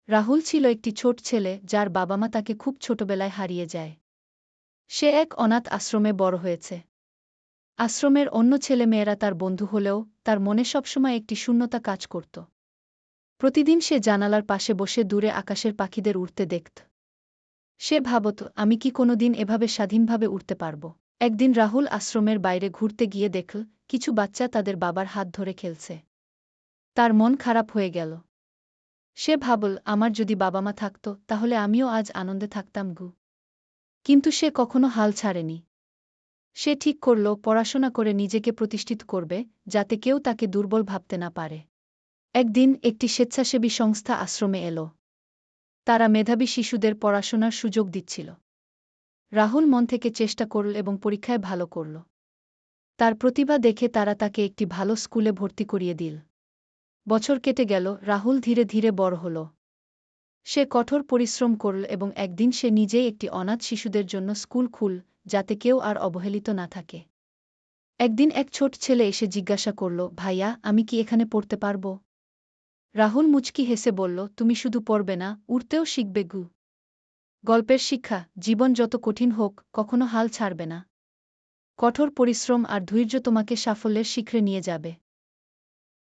রাহুল ছিল একটি ছোট ছেলে যার বাবা মা তাকে খুব ছোটবেলায় হারিয়ে যায়। সে এক অনাথ আশ্রমে বড় হয়েছে। আশ্রমের অন্য ছেলেমেয়েরা তার বন্ধু হলেও তার মনে সবসময় একটি শূন্যতা কাজ করত। প্রতিদিন সে জানালার পাশে বসে দূরে আকাশের পাখিদের উড়তে দেখত। সে ভাবত, আমি কি কোনোদিন এভাবে স্বাধীনভাবে উড়তে পারব। একদিন রাহুল আশ্রমের বাইরে ঘুরতে গিয়ে দেখল কিছু বাচ্চা তাদের বাবার হাত ধরে খেলছে। তার মন খারাপ হয়ে গেল। সে ভাবল, আমার যদি বাবা মা থাকত তাহলে আমিও আজ আনন্দে থাকতাম গু। কিন্তু সে কখনো হাল ছাড়েনি। সে ঠিক করল পড়াশোনা করে নিজেকে প্রতিষ্ঠিত করবে, যাতে কেউ তাকে দুর্বল ভাবতে না পারে। একদিন একটি স্বেচ্ছাসেবী সংস্থা আশ্রমে এল। তারা মেধাবী শিশুদের পড়াশোনার সুযোগ দিচ্ছিল। রাহুল মন থেকে চেষ্টা করল এবং পরীক্ষায় ভালো করল। তার প্রতিভা দেখে তারা তাকে একটি ভালো স্কুলে ভর্তি করিয়ে দিল। বছর কেটে গেল, রাহুল ধীরে ধীরে বড় হল। সে কঠোর পরিশ্রম করল এবং একদিন সে নিজেই একটি অনাথ শিশুদের জন্য স্কুল খুল, যাতে কেউ আর অবহেলিত না থাকে। একদিন এক ছোট ছেলে এসে জিজ্ঞাসা করল, ভাইয়া, আমি কি এখানে পড়তে পারব? রাহুল মুচকি হেসে বলল, তুমি শুধু পড়বে না, উড়তেও শিখবে গু। গল্পের শিক্ষা, জীবন যত কঠিন হোক, কখনো হাল ছাড়বে না। কঠোর পরিশ্রম আর ধৈর্য তোমাকে সাফল্যের শিখরে নিয়ে যাবে।